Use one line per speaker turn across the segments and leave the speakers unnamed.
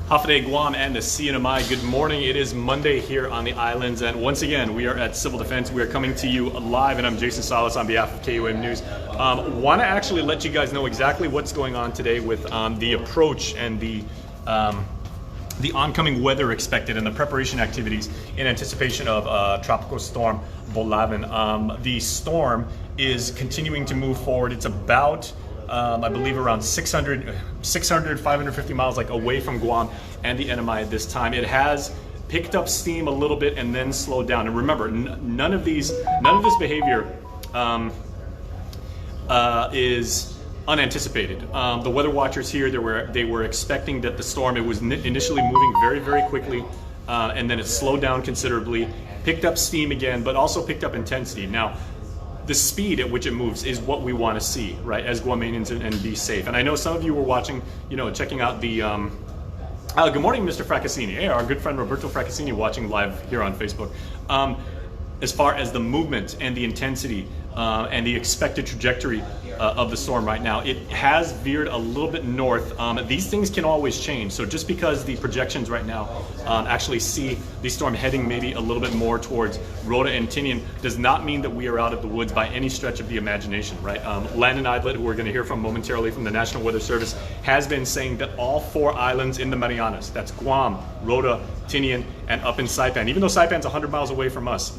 Hafaday, Guam, and the CNMI. Good morning. It is Monday here on the islands, and once again, we are at Civil Defense. We are coming to you live, and I'm Jason Salas on behalf of KUM News. Want to actually let you guys know exactly what's going on today with the approach and the oncoming weather expected and the preparation activities in anticipation of Tropical Storm Bolavin. The storm is continuing to move forward. It's about I believe around 550 miles away from Guam and the CNMI at this time. It has picked up steam a little bit and then slowed down. And remember, none of this behavior is unanticipated. The weather watchers here, they were expecting that the storm, it was initially moving very, very quickly, and then it slowed down considerably, picked up steam again, but also picked up intensity. Now, the speed at which it moves is what we want to see, right, as Guamanians, and be safe. And I know some of you were watching, checking out the, good morning, Mr. Fraccassini. Hey, our good friend Roberto Fraccassini watching live here on Facebook. As far as the movement and the intensity and the expected trajectory of the storm right now, it has veered a little bit north. These things can always change. So just because the projections right now actually see the storm heading maybe a little bit more towards Rota and Tinian does not mean that we are out of the woods by any stretch of the imagination, right? Landon Idlet, who we're going to hear from momentarily from the National Weather Service, has been saying that all 4 islands in the Marianas, that's Guam, Rota, Tinian, and up in Saipan, even though Saipan's 100 miles away from us,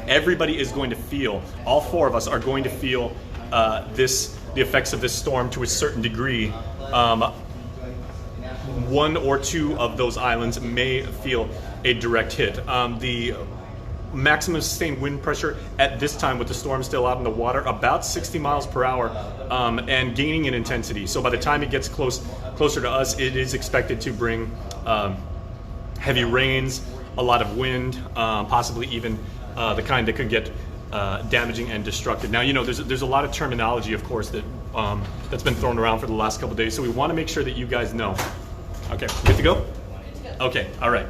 everybody is going to feel, all 4 of us are going to feel the effects of this storm to a certain degree. 1 or 2 of those islands may feel a direct hit. The maximum sustained wind pressure at this time, with the storm still out in the water, about 60 miles per hour, and gaining in intensity. So by the time it gets closer to us, it is expected to bring heavy rains, a lot of wind, possibly even the kind that could get damaging and destructive. Now, there's a lot of terminology, of course, that that's been thrown around for the last couple days, so we want to make sure that you guys know. Okay, good to go? Okay, all right.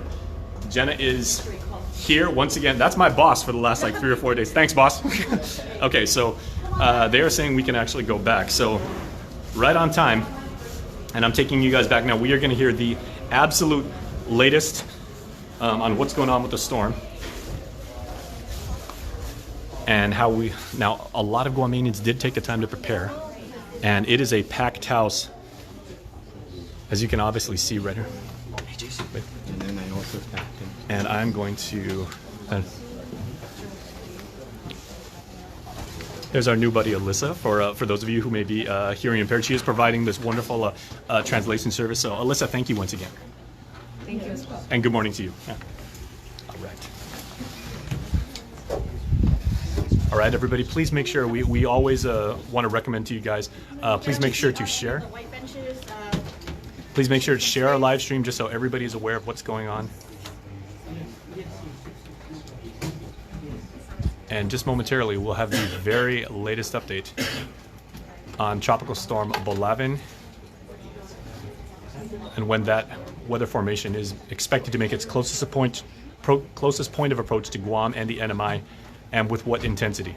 Jenna is here once again. That's my boss for the last 3 or 4 days. Thanks, boss. Okay, so they are saying we can actually go back. So right on time, and I'm taking you guys back now. We are going to hear the absolute latest on what's going on with the storm. And how now a lot of Guamanians did take the time to prepare, and it is a packed house, as you can obviously see right here. Hey, Jason. Wait. And then I also packed in. And I'm going to. There's our new buddy Alyssa. For those of you who may be hearing impaired, she is providing this wonderful translation service. So Alyssa, thank you once again.
Thank you as well.
And good morning to you. Yeah. All right, everybody, please make sure, we always want to recommend to you guys, please make sure to share. Please make sure to share our live stream just so everybody is aware of what's going on. And just momentarily, we'll have the very latest update on Tropical Storm Bolavin and when that weather formation is expected to make its closest point of approach to Guam and the CNMI, and with what intensity.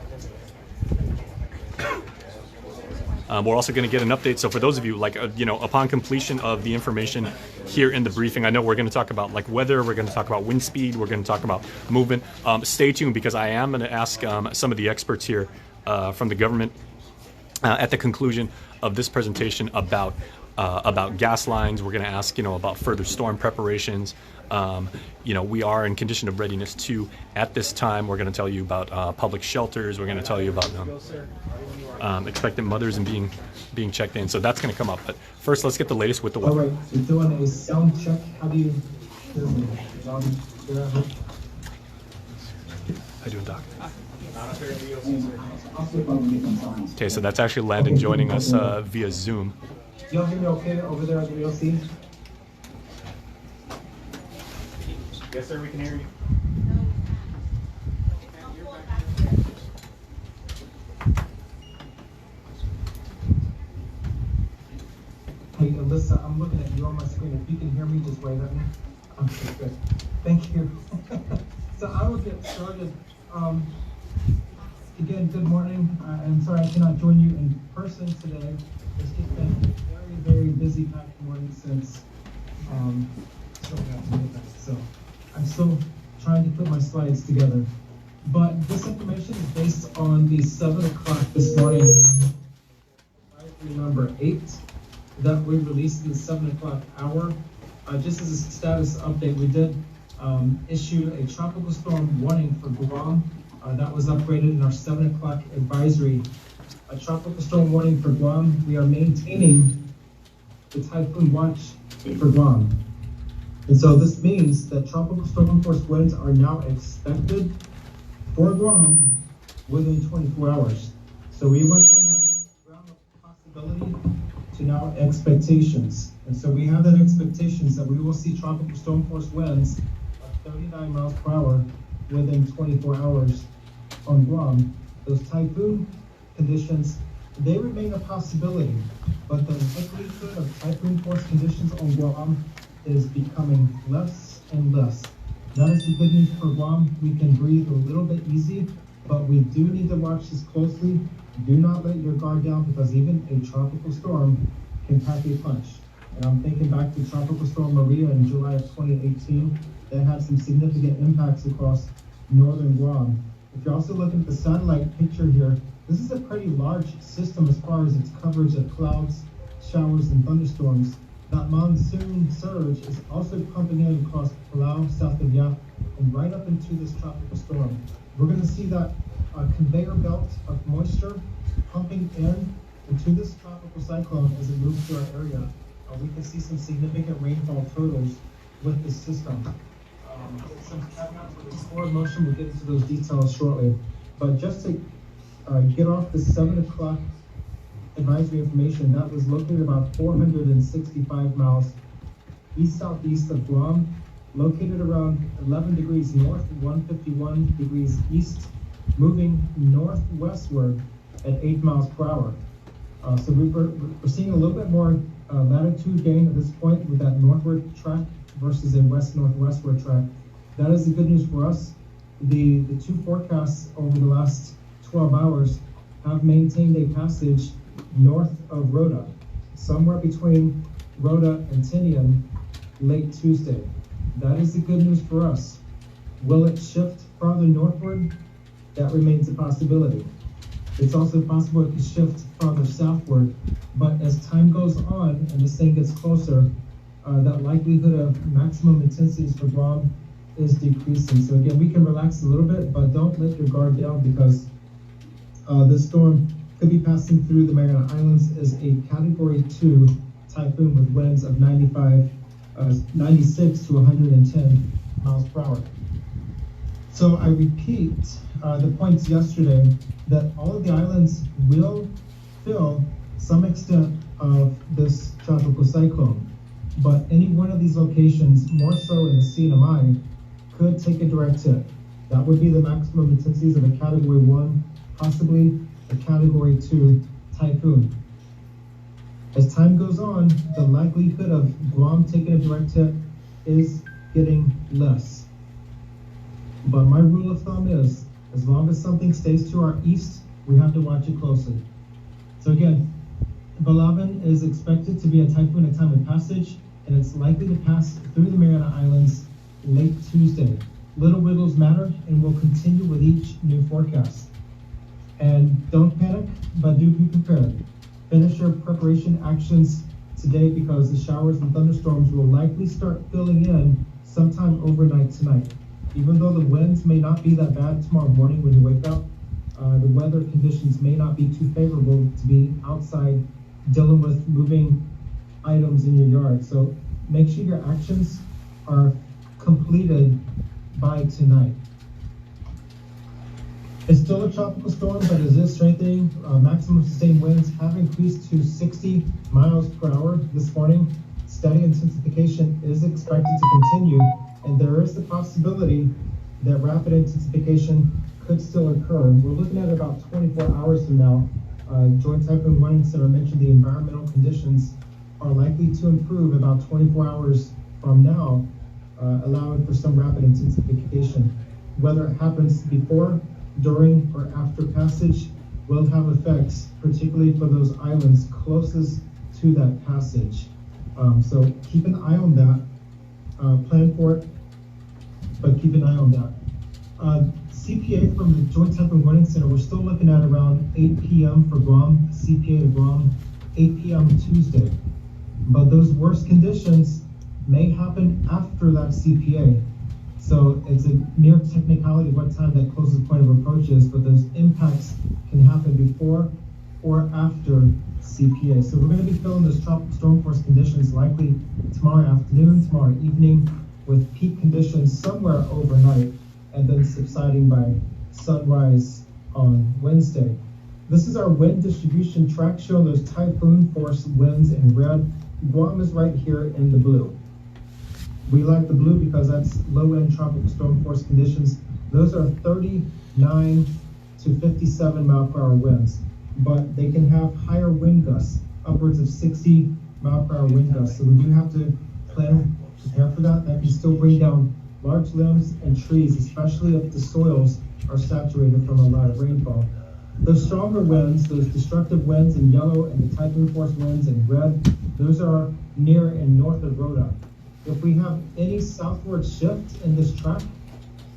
We're also going to get an update. So for those of you, upon completion of the information here in the briefing, I know we're going to talk about weather, we're going to talk about wind speed, we're going to talk about movement. Stay tuned, because I am going to ask some of the experts here from the government at the conclusion of this presentation about gas lines. We're going to ask, about further storm preparations. We are in condition of readiness too at this time. We're going to tell you about public shelters. We're going to tell you about expectant mothers and being checked in. So that's going to come up. But first, let's get the latest with the weather.
All right, we're doing a sound check. How do you hear me?
How you doing, Doc? Okay, so that's actually Landon joining us via Zoom.
Y'all hear me okay over there at the VOC?
Yes, sir, we can hear you.
Hey, Alyssa, I'm looking at you on my screen. If you can hear me, just wave at me. Okay, good. Thank you. So I will get started. Again, good morning. I'm sorry I cannot join you in person today. It's just been a very, very busy packed morning since So we have to do that. So I'm still trying to put my slides together. But this information is based on the 7 o'clock this morning, advisory number 8, that we released in the 7 o'clock hour. Just as a status update, we did issue a tropical storm warning for Guam. That was upgraded in our 7 o'clock advisory. A tropical storm warning for Guam. We are maintaining the typhoon watch for Guam. And so this means that tropical storm force winds are now expected for Guam within 24 hours. So we went from that ground of possibility to now expectations. And so we have that expectations that we will see tropical storm force winds of 39 miles per hour within 24 hours on Guam. Those typhoon conditions, they remain a possibility, but the likelihood of typhoon force conditions on Guam is becoming less and less. That is the good news for Guam. We can breathe a little bit easy, but we do need to watch this closely. Do not let your guard down, because even a tropical storm can pack a punch. And I'm thinking back to Tropical Storm Maria in July of 2018 that had some significant impacts across northern Guam. If you're also looking at the satellite picture here, this is a pretty large system as far as its coverage of clouds, showers, and thunderstorms. That monsoon surge is also pumping in across Palau, south of Yap, and right up into this tropical storm. We're going to see that conveyor belt of moisture pumping into this tropical cyclone as it moves through our area. We can see some significant rainfall totals with this system. Some caveats with this forward motion, we'll get into those details shortly. But just to get off the 7 o'clock advisory information, that was located about 465 miles east-southeast of Guam, located around 11 degrees north, 151 degrees east, moving northwestward at 8 miles per hour. So we're seeing a little bit more latitude gain at this point with that northward track versus a west-northwestward track. That is the good news for us. The two forecasts over the last 12 hours have maintained a passage north of Rota, somewhere between Rota and Tinian, late Tuesday. That is the good news for us. Will it shift farther northward? That remains a possibility. It's also possible it could shift farther southward, but as time goes on and this thing gets closer, that likelihood of maximum intensities for Guam is decreasing. So again, we can relax a little bit, but don't let your guard down, because this storm could be passing through the Mariana Islands as a Category 2 typhoon with winds of 96 to 110 miles per hour. So I repeat the points yesterday that all of the islands will feel some extent of this tropical cyclone, but any one of these locations, more so in the CNMI, could take a direct hit. That would be the maximum intensities of a Category 1, possibly a Category 2 typhoon. As time goes on, the likelihood of Guam taking a direct hit is getting less. But my rule of thumb is, as long as something stays to our east, we have to watch it closely. So again, Balaban is expected to be a typhoon at time of passage, and it's likely to pass through the Mariana Islands late Tuesday. Little wiggles matter, and will continue with each new forecast. And don't panic, but do be prepared. Finish your preparation actions today, because the showers and thunderstorms will likely start filling in sometime overnight tonight. Even though the winds may not be that bad tomorrow morning when you wake up, the weather conditions may not be too favorable to be outside dealing with moving items in your yard. So make sure your actions are completed by tonight. It's still a tropical storm, but it is strengthening. Maximum sustained winds have increased to 60 miles per hour this morning. Steady intensification is expected to continue, and there is the possibility that rapid intensification could still occur. We're looking at about 24 hours from now. Joint Typhoon Warning Center mentioned the environmental conditions are likely to improve about 24 hours from now, allowing for some rapid intensification. Whether it happens before, during, or after passage will have effects, particularly for those islands closest to that passage. So keep an eye on that. Plan for it, but keep an eye on that. CPA from the Joint Typhoon Warning Center, we're still looking at around 8 p.m. for Guam, CPA to Guam, 8 p.m. Tuesday. But those worst conditions may happen after that CPA. So it's a mere technicality what time that closest point of approach is, but those impacts can happen before or after CPA. So we're going to be feeling those tropical storm force conditions likely tomorrow afternoon, tomorrow evening, with peak conditions somewhere overnight, and then subsiding by sunrise on Wednesday. This is our wind distribution track showing those typhoon force winds in red. Guam is right here in the blue. We like the blue because that's low-end tropical storm force conditions. Those are 39 to 57 mile per hour winds, but they can have higher wind gusts, upwards of 60 mile per hour wind gusts. So we do have to prepare for that. That can still bring down large limbs and trees, especially if the soils are saturated from a lot of rainfall. Those stronger winds, those destructive winds in yellow and the typhoon force winds in red, those are near and north of Rota. If we have any southward shift in this track,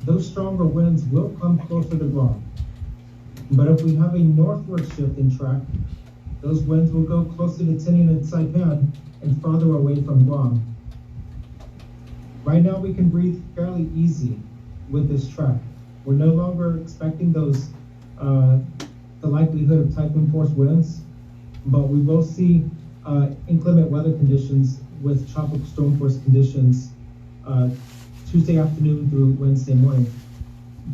those stronger winds will come closer to Guam. But if we have a northward shift in track, those winds will go closer to Tinian and Saipan and farther away from Guam. Right now we can breathe fairly easy with this track. We're no longer expecting those the likelihood of typhoon force winds, but we will see inclement weather conditions with tropical storm force conditions Tuesday afternoon through Wednesday morning.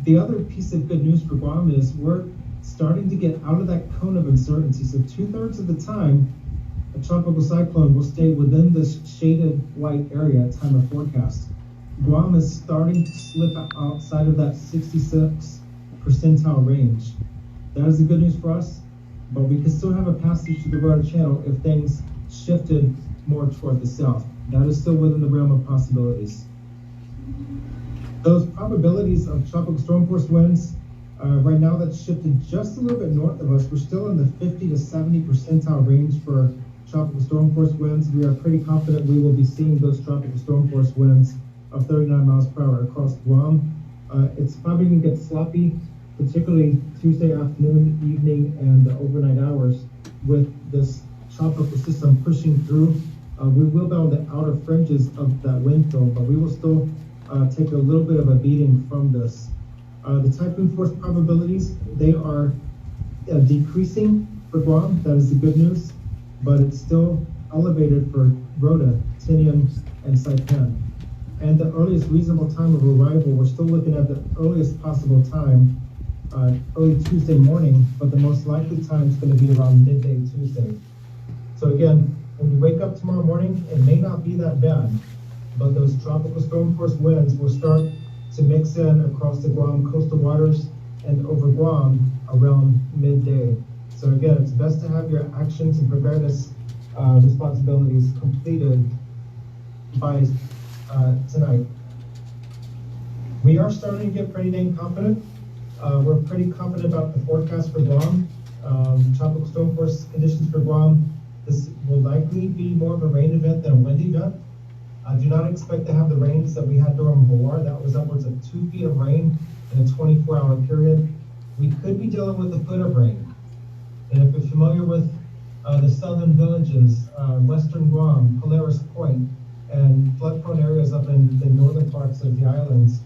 The other piece of good news for Guam is we're starting to get out of that cone of uncertainty. So 2/3 of the time, a tropical cyclone will stay within this shaded white area at time of forecast. Guam is starting to slip outside of that 66th percentile range. That is the good news for us, but we can still have a passage to the Rota Channel if things shifted more toward the south. That is still within the realm of possibilities. Those probabilities of tropical storm force winds, right now that's shifted just a little bit north of us. We're still in the 50 to 70 percentile range for tropical storm force winds. We are pretty confident we will be seeing those tropical storm force winds of 39 miles per hour across Guam. It's probably going to get sloppy, particularly Tuesday afternoon, evening, and the overnight hours with this tropical system pushing through. We will be on the outer fringes of that wind field, but we will still take a little bit of a beating from this. The typhoon force probabilities, they are decreasing for Guam. That is the good news, but it's still elevated for Rota, Tinian, and Saipan. And the earliest reasonable time of arrival, we're still looking at the earliest possible time, early Tuesday morning, but the most likely time is going to be around midday Tuesday. So again, when you wake up tomorrow morning, it may not be that bad, but those tropical storm force winds will start to mix in across the Guam coastal waters and over Guam around midday. So again, it's best to have your actions and preparedness responsibilities completed by tonight. We are starting to get pretty dang confident. We're pretty confident about the forecast for Guam. Tropical storm force conditions for Guam. This will likely be more of a rain event than a wind event. I do not expect to have the rains that we had during Boar. That was upwards of 2 feet of rain in a 24-hour period. We could be dealing with a foot of rain. And if you're familiar with the southern villages, western Guam, Polaris Point, and flood-prone areas up in the northern parts of the islands,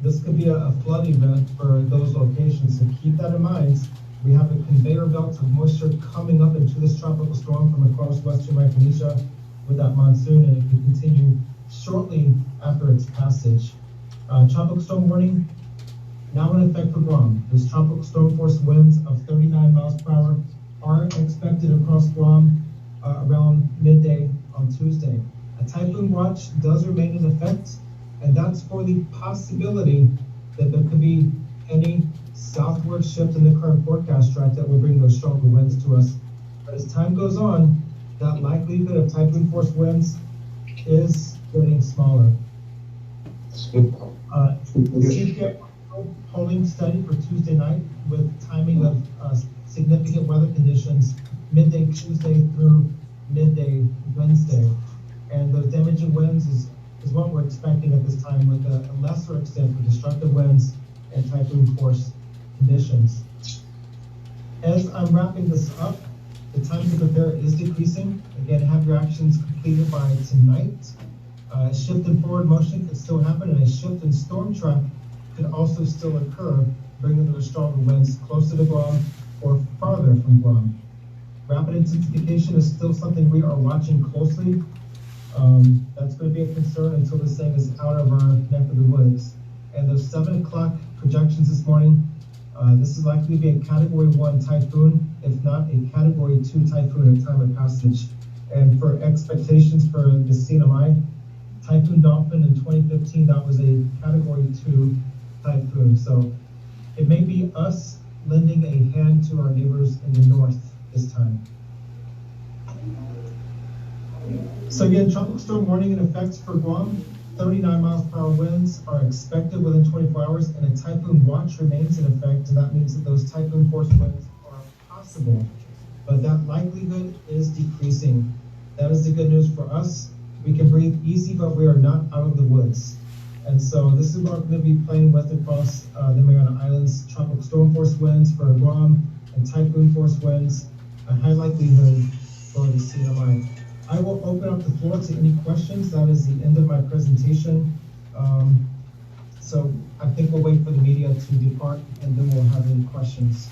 this could be a flood event for those locations. So keep that in mind. We have a conveyor belt of moisture coming up into this tropical storm from across western Micronesia with that monsoon, and it can continue shortly after its passage. Tropical storm warning now in effect for Guam. Those tropical storm force winds of 39 miles per hour are expected across Guam around midday on Tuesday. A typhoon watch does remain in effect, and that's for the possibility that there could be any southward shift in the current forecast track that will bring those stronger winds to us. But as time goes on, that likelihood of typhoon force winds is getting smaller. CPA polling study for Tuesday night with timing of significant weather conditions midday Tuesday through midday Wednesday. damaging winds is what we're expecting at this time, with a lesser extent for destructive winds and typhoon force conditions. As I'm wrapping this up, the time to prepare is decreasing. Again, have your actions completed by tonight. A shift in forward motion could still happen, and a shift in storm track could also still occur, bringing those stronger winds closer to Guam or farther from Guam. Rapid intensification is still something we are watching closely. That's going to be a concern until this thing is out of our neck of the woods. And those 7 o'clock projections this morning, this is likely to be a Category 1 typhoon, if not a Category 2 typhoon at time of passage. And for expectations for the CNMI, Typhoon Dolphin in 2015, that was a Category 2 typhoon. So it may be us lending a hand to our neighbors in the north this time. So again, tropical storm warning in effect for Guam. 39 miles per hour winds are expected within 24 hours, and a typhoon watch remains in effect, and that means that those typhoon force winds are possible, but that likelihood is decreasing. That is the good news for us. We can breathe easy, but we are not out of the woods. And so this is what we're going to be playing with across the Mariana Islands. Tropical storm force winds for Guam and typhoon force winds, a high likelihood for the CNMI. I will open up the floor to any questions. That is the end of my presentation. So I think we'll wait for the media to depart, and then we'll have any questions.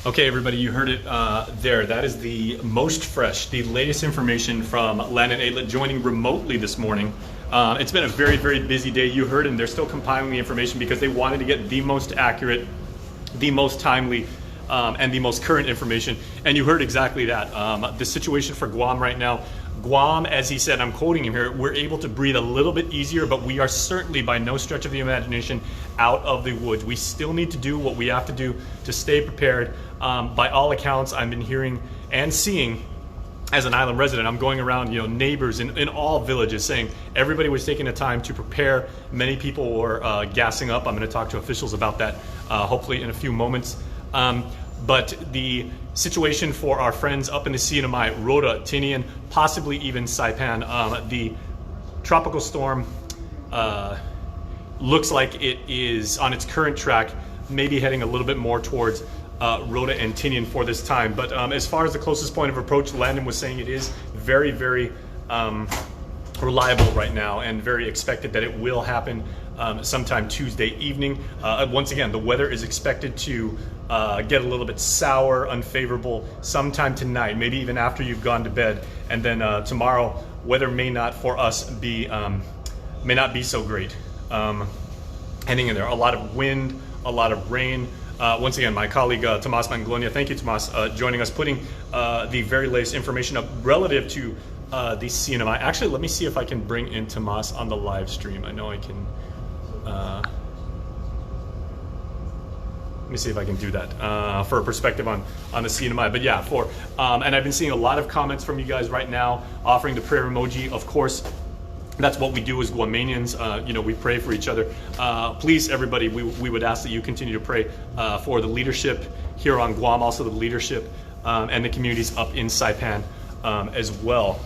Okay, everybody, you heard it there. That is the most fresh, the latest information from Landon Aylet joining remotely this morning. It's been a very, very busy day. You heard, and they're still compiling the information because they wanted to get the most accurate, the most timely, and the most current information. And you heard exactly that. The situation for Guam right now, Guam, as he said, I'm quoting him here, we're able to breathe a little bit easier, but we are certainly by no stretch of the imagination out of the woods. We still need to do what we have to do to stay prepared. By all accounts, I've been hearing and seeing, as an island resident, I'm going around, neighbors in all villages saying everybody was taking the time to prepare. Many people were gassing up. I'm going to talk to officials about that hopefully in a few moments. But the situation for our friends up in the CNMI, Rota, Tinian, possibly even Saipan, the tropical storm looks like it is on its current track, maybe heading a little bit more towards Rota and Tinian for this time. But as far as the closest point of approach, Landon was saying it is very, very reliable right now, and very expected that it will happen sometime Tuesday evening. Once again, the weather is expected to get a little bit sour, unfavorable sometime tonight, maybe even after you've gone to bed. And then tomorrow, weather may not for us be may not be so great. Heading in there, a lot of wind, a lot of rain. Once again, my colleague Tomas Manglonia, thank you, Tomas, joining us, putting the very latest information up relative to the CNMI. Actually, let me see if I can bring in Tomas on the live stream. I know I can. Let me see if I can do that for a perspective on the CNMI. But yeah, and I've been seeing a lot of comments from you guys right now offering the prayer emoji. Of course, that's what we do as Guamanians. We pray for each other. Please, everybody, we would ask that you continue to pray for the leadership here on Guam, also the leadership and the communities up in Saipan as well.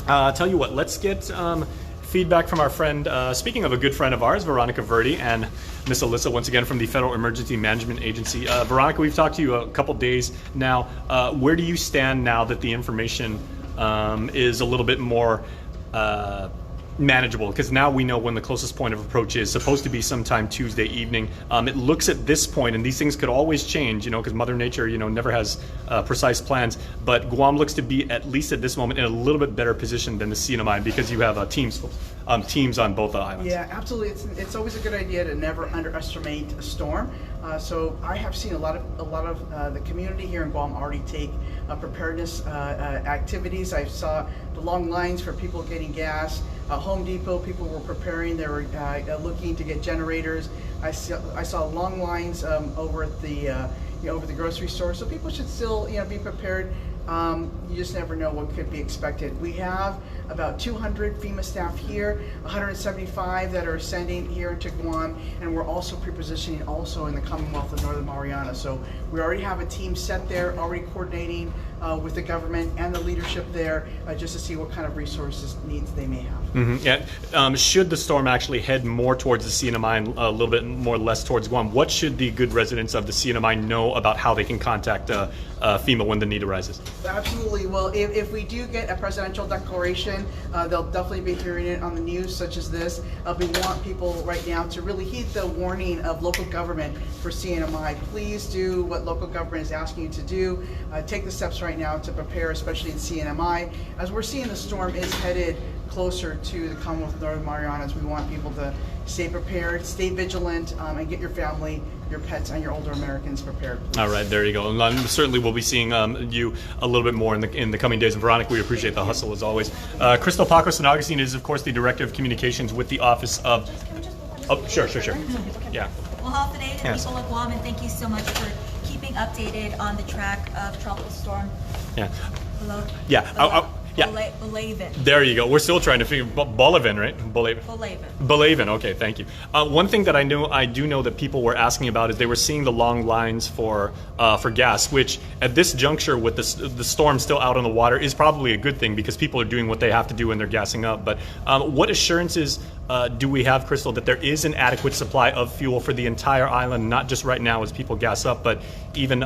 Tell you what, let's get feedback from our friend, speaking of a good friend of ours, Veronica Verdi, and Miss Alyssa, once again from the Federal Emergency Management Agency. Veronica, we've talked to you a couple days now. Where do you stand now that the information is a little bit more manageable? Because now we know when the closest point of approach is supposed to be sometime Tuesday evening. It looks at this point, and these things could always change, because Mother Nature, never has precise plans. But Guam looks to be, at least at this moment, in a little bit better position than the CNMI because you have teams on both islands.
Yeah, absolutely. It's always a good idea to never underestimate a storm. So I have seen a lot of the community here in Guam already take preparedness activities. I saw the long lines for people getting gas. Home Depot, people were preparing. They were looking to get generators. I saw long lines over at the over the grocery store. So people should still be prepared. You just never know what could be expected. We have about 200 FEMA staff here, 175 that are sending here to Guam, and we're also pre-positioning also in the Commonwealth of Northern Mariana. So we already have a team set there, already coordinating with the government and the leadership there, just to see what kind of resources needs they may have.
Yeah. Should the storm actually head more towards the CNMI and a little bit more less towards Guam, what should the good residents of the CNMI know about how they can contact FEMA when the need arises?
Absolutely. Well, if we do get a presidential declaration, they'll definitely be hearing it on the news such as this. We want people right now to really heed the warning of local government for CNMI. Please do what local government is asking you to do. Take the steps right now to prepare, especially in CNMI. As we're seeing the storm is headed closer to the Commonwealth of Northern Marianas, we want people to stay prepared, stay vigilant, and get your family, your pets, and your older Americans prepared. Please.
All right, there you go. And certainly we'll be seeing you a little bit more in the coming days. And Veronica, we appreciate the hustle as always. Crystal Paco San Augustine is, of course, the Director of Communications with the Office of... Oh, sure. Yeah.
Well, hello today to the people of Guam, and thank you so much for keeping updated on the track of Tropical Storm.
Yeah.
Yeah.
There you go. We're still trying to figure Bolivan, right? Bolivan. Okay, thank you. One thing that I do know that people were asking about is they were seeing the long lines for gas, which at this juncture with the storm still out on the water is probably a good thing because people are doing what they have to do when they're gassing up. But what assurances do we have, Crystal, that there is an adequate supply of fuel for the entire island, not just right now as people gas up, but even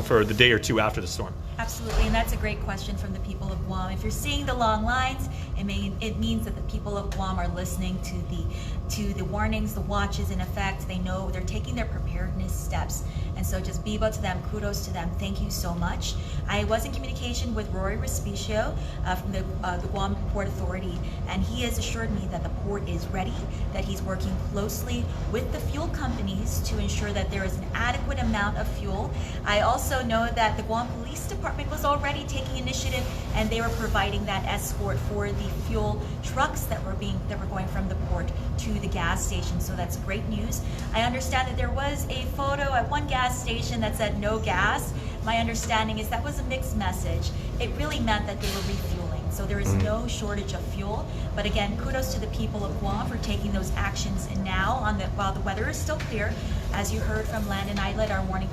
for the day or two after the storm?
Absolutely, and that's a great question from the people of Guam. If you're seeing the long lines, it means that the people of Guam are listening to the warnings, the watches in effect. They know they're taking their preparedness steps. And so just bibo to them, kudos to them. Thank you so much. I was in communication with Rory Respicio from the Guam Port Authority, and he has assured me that the port is ready, that he's working closely with the fuel companies to ensure that there is an adequate amount of fuel. I also know that the Guam Police Department was already taking initiative, and they were providing that escort for the fuel trucks that were going from the port to the gas station. So that's great news. I understand that there was a photo at one gas station that said no gas. My understanding is that was a mixed message. It really meant that they were refueling. So there is no shortage of fuel. But again, kudos to the people of Guam for taking those actions. And now, while the weather is still clear, as you heard from Landon Islet, our morning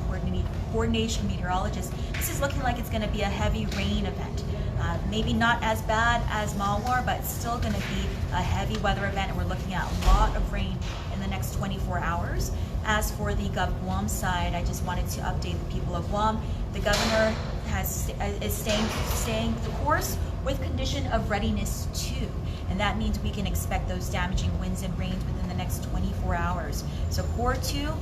coordination meteorologist, this is looking like it's going to be a heavy rain event. Maybe not as bad as Malwar, but still going to be a heavy weather event, and we're looking at a lot of rain in the next 24 hours. As for the Guam side, I just wanted to update the people of Guam. The governor is staying the course with condition of readiness 2, and that means we can expect those damaging winds and rains within the next 24 hours. So Core 2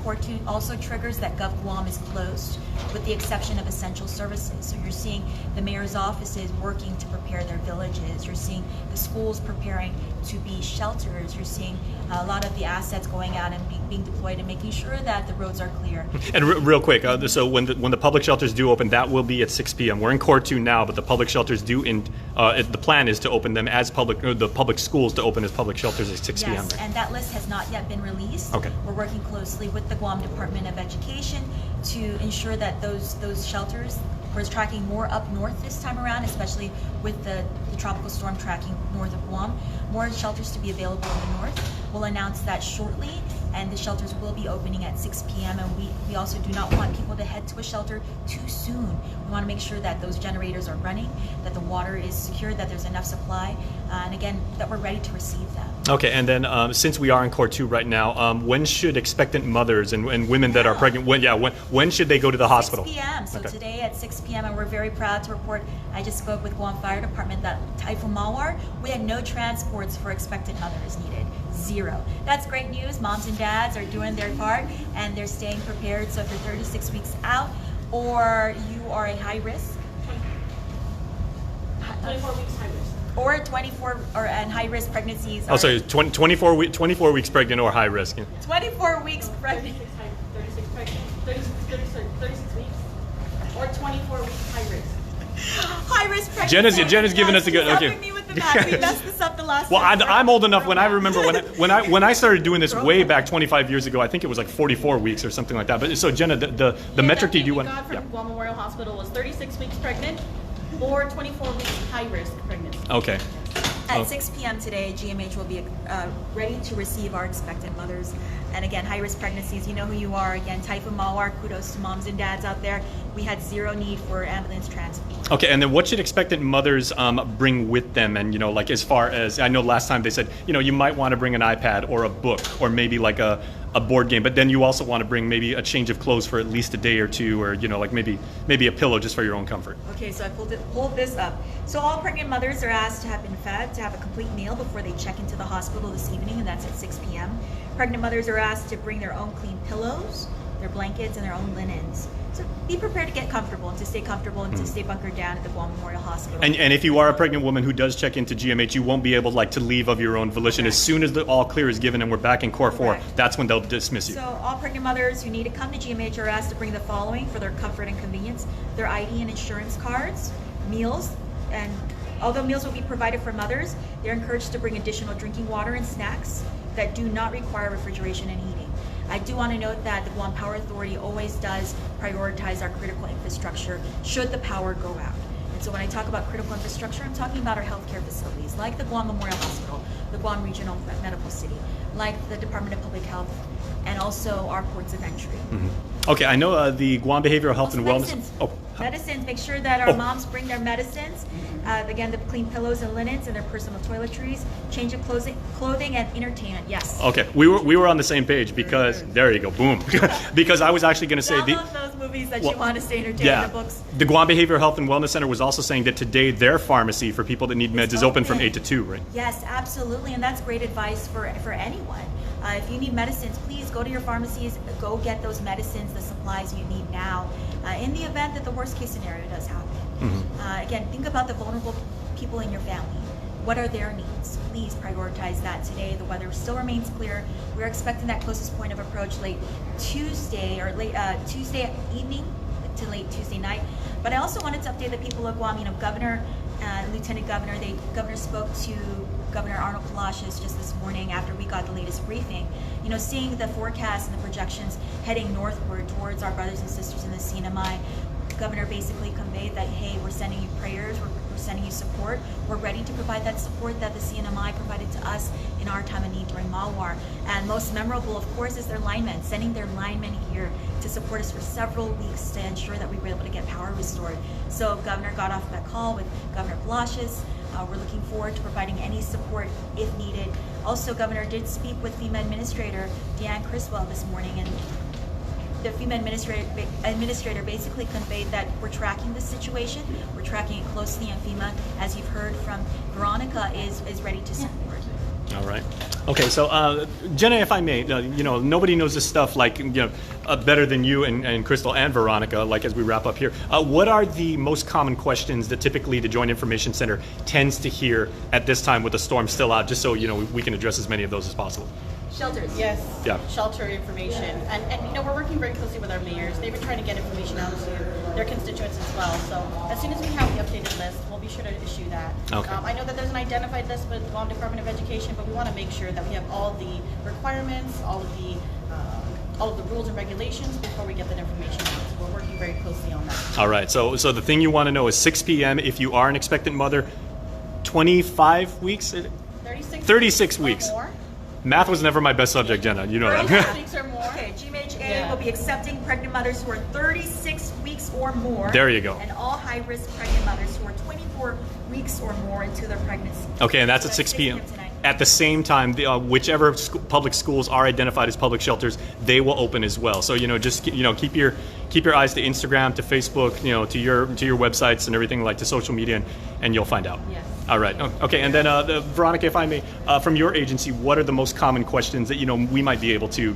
also triggers that Guam is closed with the exception of essential services. So you're seeing the mayor's offices working to prepare their villages. You're seeing the schools preparing to be shelters. You're seeing a lot of the assets going out and being deployed and making sure that the roads are clear.
And real quick, so when the public shelters do open, that will be at 6 p.m. We're in Core 2 now, but the public shelters do the plan is to open them as the public schools to open as public shelters at 6 p.m.
Yes, and that list has not yet been released.
Okay.
We're working closely with the Guam Department of Education to ensure that those shelters, we're tracking more up north this time around, especially with the tropical storm tracking north of Guam. More shelters to be available in the north. We'll announce that shortly, and the shelters will be opening at 6 p.m. And we also do not want people to head to a shelter too soon. We want to make sure that those generators are running, that the water is secure, that there's enough supply, and again, that we're ready to receive them.
Okay, and then since we are in Core 2 right now, when should expectant mothers and women that are pregnant, when should they go to the hospital?
6 p.m. So
okay.
Today at 6 p.m. and we're very proud to report, I just spoke with Guam Fire Department that Typhoon Mawar, we had no transports for expectant mothers needed. 0. That's great news. Moms and dads are doing their part and they're staying prepared. So if you're 36 weeks out or you are a high risk,
24 weeks high risk.
Or 24 and high risk pregnancies.
Oh, sorry, 24 weeks pregnant or high risk. Yeah.
24 weeks pregnant.
36 pregnant, 36 weeks, or 24 weeks high risk.
High risk pregnancy.
Jenna's giving us a good. Okay.
Me with the math. We messed this up the last
Well,
time.
I'm old enough when I remember when I started doing this way back 25 years ago. I think it was like 44 weeks or something like that. But so Jenna, the metric you want?
The got from Guam Memorial Hospital was 36 weeks pregnant or 24 weeks high risk pregnancy.
Okay.
At 6 p.m. today, GMH will be ready to receive our expectant mothers. And again, high-risk pregnancies, you know who you are. Again, Taifa Mawar, kudos to moms and dads out there. We had zero need for ambulance transport.
Okay, and then what should expectant mothers bring with them? And, like as far as, I know last time they said, you might want to bring an iPad or a book or maybe like a board game, but then you also want to bring maybe a change of clothes for at least a day or two, or, like maybe a pillow just for your own comfort.
Okay, so I pulled this up. So all pregnant mothers are asked to have been fed, to have a complete meal before they check into the hospital this evening, and that's at 6 p.m. Pregnant mothers are asked to bring their own clean pillows, their blankets, and their own linens. So be prepared to get comfortable and to stay comfortable and to stay bunkered down at the Guam Memorial Hospital.
And if you are a pregnant woman who does check into GMH, you won't be able to leave of your own volition.
Correct.
As soon as the all clear is given and we're back in Core 4,
Correct.
that's when they'll dismiss you.
So all pregnant mothers who need to come to GMH are asked to bring the following for their comfort and convenience: their ID and insurance cards, meals, and although meals will be provided for mothers, they're encouraged to bring additional drinking water and snacks that do not require refrigeration and heating. I do want to note that the Guam Power Authority always does prioritize our critical infrastructure should the power go out. And so when I talk about critical infrastructure, I'm talking about our healthcare facilities, like the Guam Memorial Hospital, the Guam Regional Medical City, like the Department of Public Health, and also our ports of entry.
Mm-hmm. Okay, I know the Guam Behavioral Health and Wellness.
Medicines.
Oh,
Medicines. Make sure that our moms bring their medicines. Again, the clean pillows and linens and their personal toiletries, change of clothing, and entertainment. Yes.
okay. We were on the same page because there you go, boom. Because I was actually going to say
Download those movies that you want to stay entertained.
yeah,
The books.
the Guam Behavioral Health and Wellness Center was also saying that today their pharmacy for people that need meds is open from 8 to 2, right?
Yes, absolutely, and that's great advice for anyone. If you need medicines, please go to your pharmacies, go get those medicines, the supplies you need now, in the event that the worst case scenario does happen. Again, think about the vulnerable people in your family. What are their needs? Please prioritize that today. The weather still remains clear. We're expecting that closest point of approach late Tuesday or late Tuesday evening to late Tuesday night. But I also wanted to update the people of Guam. Governor, Lieutenant Governor, Governor spoke to Governor Arnold Palacios just this morning after we got the latest briefing. Seeing the forecast and the projections heading northward towards our brothers and sisters in the CNMI, Governor basically conveyed that, hey, we're sending you prayers, we're sending you support. We're ready to provide that support that the CNMI provided to us in our time of need during Mawar. And most memorable, of course, is their linemen, sending their linemen here to support us for several weeks to ensure that we were able to get power restored. So Governor got off that call with Governor Palacios. We're looking forward to providing any support if needed. Also, Governor did speak with FEMA Administrator Deanne Criswell this morning, and the FEMA administrator basically conveyed that we're tracking the situation, we're tracking it closely, and FEMA, as you've heard from Veronica, is ready to support.
All right. Okay, so Jenna, if I may, nobody knows this stuff better than you and Crystal and Veronica, as we wrap up here. What are the most common questions that typically the Joint Information Center tends to hear at this time with the storm still out, just so we can address as many of those as possible?
Shelters, yes.
Yeah.
Shelter information. And we're working very closely with our mayors. They've been trying to get information out to their constituents as well. So as soon as we have the updated list, we'll be sure to issue that.
Okay.
I know that there's an identified list with the Guam Department of Education, but we want to make sure that we have all the requirements, all of the rules and regulations before we get that information out. So we're working very closely on that.
All right. So the thing you want to know is 6 p.m. if you are an expectant mother, 25 weeks? 36 weeks.
Or more.
Math was never my best subject, Jenna. You know that.
36 weeks or more.
Okay, GMHA
Yeah.
will be accepting pregnant mothers who are 36 weeks or more.
There you go.
And all high-risk pregnant mothers who are 24 weeks or more into their pregnancy.
Okay, and that's at
So
6 p.m.
tonight.
At the same time, whichever public schools are identified as public shelters, they will open as well. So just keep your eyes to Instagram, to Facebook, to your websites and everything, to social media, and you'll find out.
Yes.
All right. Okay. And then Veronica, if I may, from your agency, what are the most common questions that we might be able to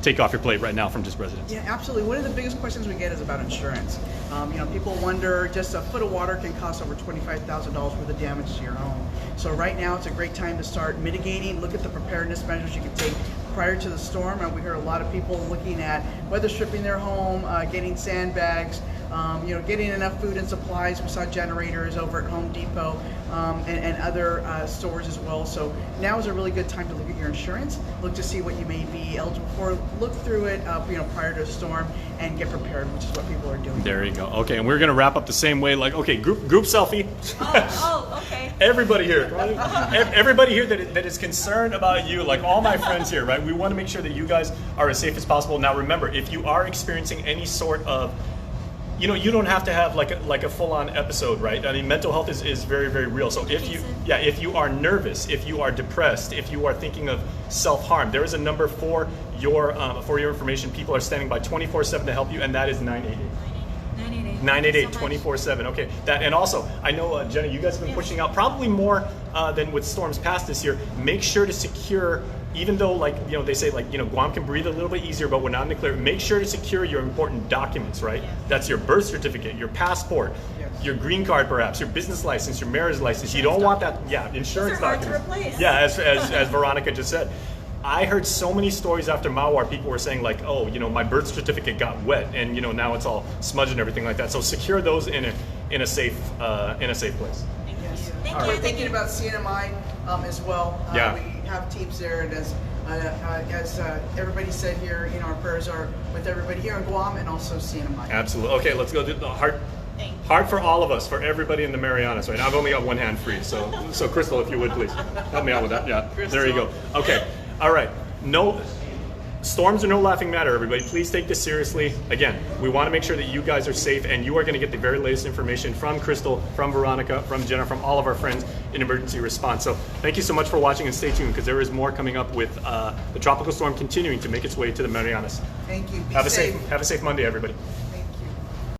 take off your plate right now from just residents?
Yeah, absolutely. One of the biggest questions we get is about insurance. People wonder, just a foot of water can cost over $25,000 worth of damage to your home. So right now it's a great time to start mitigating. Look at the preparedness measures you can take prior to the storm. And we heard a lot of people looking at weather stripping their home, getting sandbags, Getting enough food and supplies. We saw generators over at Home Depot and other stores as well. So now is a really good time to look at your insurance, look to see what you may be eligible for, look through it prior to a storm, and get prepared, which is what people are doing.
There you go. Okay, and we're gonna wrap up the same way. Like, okay, group selfie.
Okay.
Everybody here, everybody here that is concerned about you, like all my friends here, right? We want to make sure that you guys are as safe as possible. Now, remember, if you are experiencing any sort of, you don't have to have like a full-on episode, right? I mean, mental health is very, very real. So if you are nervous, if you are depressed, if you are thinking of self-harm, there is a number for your information. People are standing by 24/7 to help you, and that is 988. 988 24/7. Okay, that, and also I know Jenna, you guys have been pushing out probably more than with storms past this year. Make sure to secure, even though they say Guam can breathe a little bit easier, but we're not in the clear. Make sure to secure your important documents, right? That's your birth certificate, your passport, your green card, perhaps your business license, your marriage license. You don't want that. Yeah, insurance documents. Yeah, as Veronica just said. I heard so many stories after Mawar, people were saying like, oh, my birth certificate got wet, and now it's all smudged and everything like that. So secure those in a safe place.
Thank
We're
you.
thinking about CNMI as well.
Yeah.
We have teams there, and as everybody said here, our prayers are with everybody here in Guam and also CNMI.
Absolutely. Okay, let's go do the heart for all of us, for everybody in the Marianas. Right, I've only got one hand free, so Crystal, if you would please help me out with that. Yeah, there you go. Okay. All right, no storms are no laughing matter, everybody. Please take this seriously. Again, we want to make sure that you guys are safe, and you are going to get the very latest information from Crystal, from Veronica, from Jenna, from all of our friends in emergency response. So thank you so much for watching, and stay tuned, because there is more coming up with the tropical storm continuing to make its way to the Marianas.
Thank you.
Have a safe Monday, everybody.